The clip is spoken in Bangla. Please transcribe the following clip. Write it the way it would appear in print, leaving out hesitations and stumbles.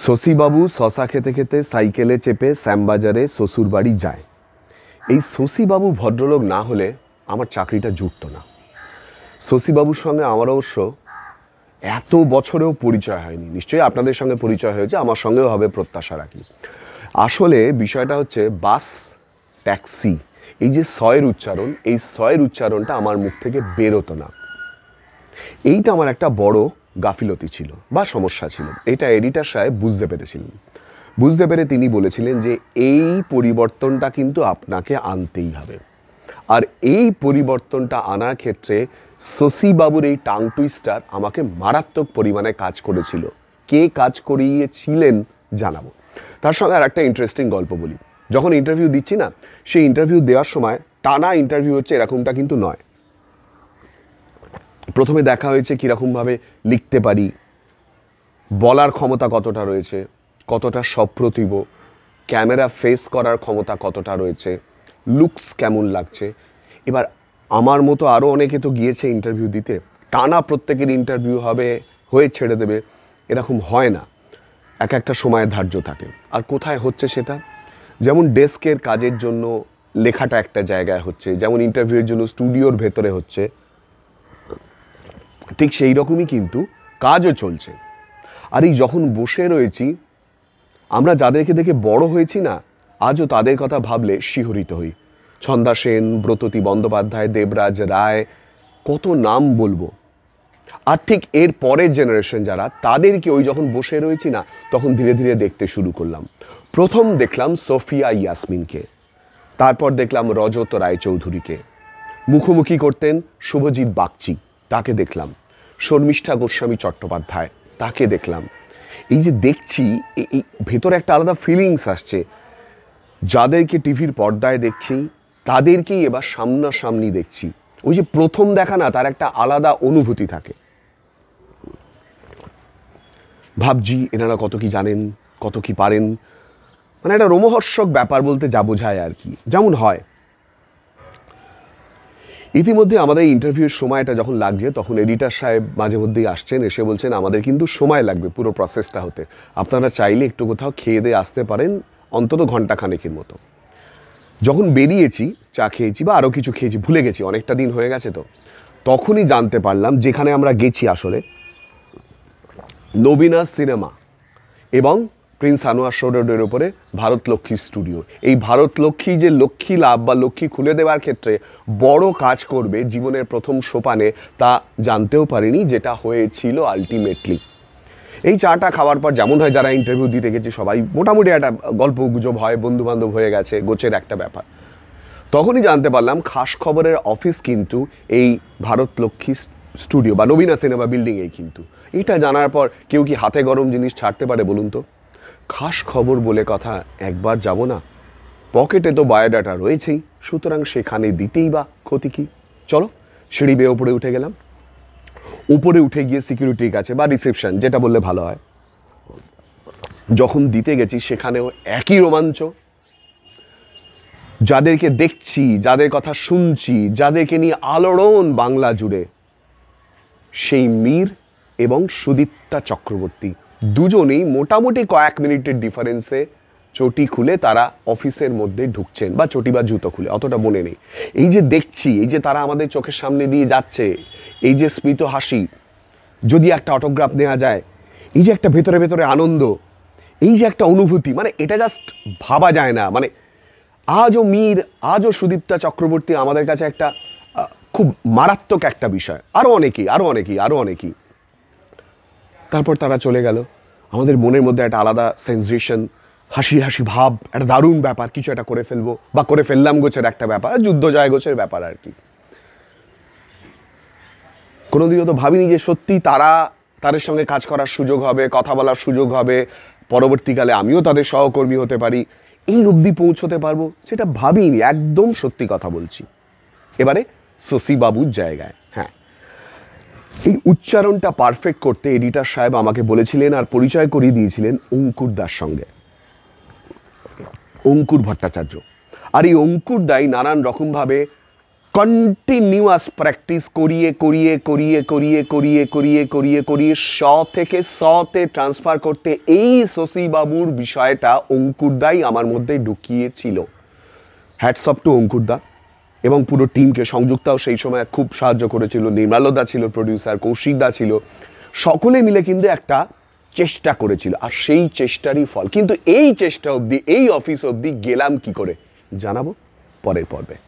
শশীবাবু শশা খেতে খেতে সাইকেলে চেপে শ্যামবাজারে শ্বশুর বাড়ি যায়। এই শশীবাবু ভদ্রলোক না হলে আমার চাকরিটা জুটতো না। শশীবাবুর সঙ্গে আমার অবশ্য এত বছরেও পরিচয় হয়নি। নিশ্চয়ই আপনাদের সঙ্গে পরিচয় হয়েছে, আমার সঙ্গেও হবে প্রত্যাশা রাখি। আসলে বিষয়টা হচ্ছে বাস, ট্যাক্সি, এই যে সয়ের উচ্চারণ, এই সয়ের উচ্চারণটা আমার মুখ থেকে বেরোতো না। এইটা আমার একটা বড় গাফিলতি ছিল বা সমস্যা ছিল। এটা এডিটর সাহেব বুঝতে পেরেছিলেন। বুঝতে পেরে তিনি বলেছিলেন যে এই পরিবর্তনটা কিন্তু আপনাকে আনতেই হবে। আর এই পরিবর্তনটা আনার ক্ষেত্রে শশীবাবুর এই টাং টুইস্টার আমাকে মারাত্মক পরিমাণে কাজ করেছিল। কে কাজ করিয়েছিলেন জানাবো। তার সঙ্গে আর একটা ইন্টারেস্টিং গল্প বলি। যখন ইন্টারভিউ দিচ্ছি না, সেই ইন্টারভিউ দেওয়ার সময় টানা ইন্টারভিউ হচ্ছে এরকমটা কিন্তু নয়। প্রথমে দেখা হয়েছে কীরকমভাবে লিখতে পারি, বলার ক্ষমতা কতটা রয়েছে, কতটা সপ্রতিভ, ক্যামেরা ফেস করার ক্ষমতা কতটা রয়েছে, লুকস কেমন লাগছে। এবার আমার মতো আরও অনেকে তো গিয়েছে ইন্টারভিউ দিতে, টানা প্রত্যেকের ইন্টারভিউ হবে, হয়ে ছেড়ে দেবে, এরকম হয় না। এক একটা সময় ধার্য থাকে। আর কোথায় হচ্ছে সেটা, যেমন ডেস্কের কাজের জন্য লেখাটা একটা জায়গায় হচ্ছে, যেমন ইন্টারভিউয়ের জন্য স্টুডিওর ভেতরে হচ্ছে, ঠিক সেই রকমই কিন্তু কাজও চলছে। আর এই যখন বসে রয়েছি, আমরা যাদেরকে দেখে বড় হয়েছি না, আজও তাদের কথা ভাবলে শিহরিত হই। ছন্দা সেন, ব্রততী বন্দ্যোপাধ্যায়, দেবরাজ রায়, কত নাম বলবো। আর ঠিক এর পরের জেনারেশন যারা, তাদেরকে ওই যখন বসে রয়েছি না, তখন ধীরে ধীরে দেখতে শুরু করলাম। প্রথম দেখলাম সোফিয়া ইয়াসমিনকে, তারপর দেখলাম রজত রায়চৌধুরীকে, মুখোমুখি করতেন শুভজিৎ বাগচি, তাকে দেখলাম, শর্মিষ্ঠা গোস্বামী চট্টোপাধ্যায়, তাকে দেখলাম। এই যে দেখছি, এই ভেতরে একটা আলাদা ফিলিংস আসছে। যাদেরকে টিভির পর্দায় দেখছি, তাদেরকেই এবার সামনাসামনি দেখছি। ওই যে প্রথম দেখা না, তার একটা আলাদা অনুভূতি থাকে। ভাবছি এনারা কত কি জানেন, কত কি পারেন, মানে একটা রোমহর্ষক ব্যাপার বলতে যা বোঝায় আর কি, যেমন হয়। ইতিমধ্যে আমাদের ইন্টারভিউর সময়টা যখন লাগছে, তখন এডিটর সাহেব মাঝে মধ্যেই আসছেন, এসে বলছেন আমাদের কিন্তু সময় লাগবে পুরো প্রসেসটা হতে, আপনারা চাইলে একটু কোথাও খেয়ে দিয়ে আসতে পারেন, অন্তত ঘন্টাখানেকের মতো। যখন বেরিয়েছি, চা খেয়েছি বা আরও কিছু খেয়েছি, ভুলে গেছি, অনেকটা দিন হয়ে গেছে তো, তখনই জানতে পারলাম যেখানে আমরা গেছি আসলে নবীনা সিনেমা এবং প্রিন্স আনোয়ার রোডের উপরে ভারত লক্ষ্মী স্টুডিও। এই ভারত লক্ষ্মী যে লক্ষ্মী লাভ বা লক্ষ্মী খুলে দেওয়ার ক্ষেত্রে বড় কাজ করবে জীবনের প্রথম সোপানে, তা জানতেও পারিনি, যেটা হয়েছিল আলটিমেটলি। এই চাটা খাওয়ার পর যেমন হয়, যারা ইন্টারভিউ দিতে গেছে সবাই মোটামুটি একটা গল্প গুজব হয়, বন্ধুবান্ধব হয়ে গেছে, গোছের একটা ব্যাপার। তখনই জানতে পারলাম খাস খবরের অফিস কিন্তু এই ভারত লক্ষ্মী স্টুডিও বা নবীনা সিনেমা বিল্ডিংয়েই কিন্তু। এটা জানার পর কেউ কি হাতে গরম জিনিস ছাড়তে পারে বলুন তো? খাস খবর বলে কথা, একবার যাব না, পকেটে তো বায়োডাটা রয়েছেই, সুতরাং সেখানে দিতেই বা ক্ষতি কি। চলো সিঁড়ি বেয়ে ওপরে উঠে গেলাম। উপরে উঠে গিয়ে সিকিউরিটির কাছে বা রিসেপশন, যেটা বললে ভালো হয়, যখন দিতে গেছি সেখানেও একই রোমাঞ্চ। যাদেরকে দেখছি, যাদের কথা শুনছি, যাদেরকে নিয়ে আলোড়ন বাংলা জুড়ে, সেই মীর এবং সুদীপ্তা চক্রবর্তী দুজনেই মোটামুটি কয়েক মিনিটের ডিফারেন্সে চটি খুলে তারা অফিসের মধ্যে ঢুকছেন, বা চটি বা জুতো খুলে, অতটা মনে নেই। এই যে দেখছি, এই যে তারা আমাদের চোখের সামনে দিয়ে যাচ্ছে, এই যে স্মিত হাসি, যদি একটা অটোগ্রাফ নেওয়া যায়, এই যে একটা ভেতরে ভেতরে আনন্দ, এই যে একটা অনুভূতি, মানে এটা জাস্ট ভাবা যায় না। মানে আজও মীর, আজও সুদীপ্তা চক্রবর্তী আমাদের কাছে একটা খুব মারাত্মক একটা বিষয়। আরও অনেকেই। তারপর তারা চলে গেল, আমাদের মনের মধ্যে একটা আলাদা সেন্সেশন, হাসি হাসি ভাব, একটা দারুণ ব্যাপার, কিছু একটা করে ফেলবো বা করে ফেললাম গোছের একটা ব্যাপার, যুদ্ধ জয় গোছের ব্যাপার আর কি। কোনোদিনও তো ভাবিনি যে সত্যি তাদের সঙ্গে কাজ করার সুযোগ হবে, কথা বলার সুযোগ হবে, পরবর্তীকালে আমিও তাদের সহকর্মী হতে পারি, এই অবধি পৌঁছতে পারবো, সেটা ভাবিনি, একদম সত্যি কথা বলছি। এবারে শশীবাবুর জায়গায়, হ্যাঁ, এই উচ্চারণটা পারফেক্ট করতে এডিটর সাহেব আমাকে বলেছিলেন আর পরিচয় করিয়ে দিয়েছিলেন অঙ্কুর দার সঙ্গে, অঙ্কুর ভট্টাচার্য। আর এই অঙ্কুর দাই নানান রকমভাবে কন্টিনিউয়াস প্র্যাকটিস করিয়ে করিয়ে করিয়ে করিয়ে করিয়ে করিয়ে করিয়ে করিয়ে থেকে তে ট্রান্সফার করতে এই শশীবাবুর বিষয়টা অঙ্কুরদাই আমার মধ্যে ঢুকিয়েছিল। হ্যাটস অফ টু অঙ্কুরদা এবং পুরো টিমকে। সংযুক্তাও সেই সময় খুব সাহায্য করেছিল, নির্মালদা ছিল প্রডিউসার, কৌশিকদা ছিল, সকলে মিলে কিন্তু একটা চেষ্টা করেছিল, আর সেই চেষ্টারই ফল। কিন্তু এই চেষ্টা অবধি, এই অফিস অবধি গেলাম কি করে জানাবো পরের পর্বে।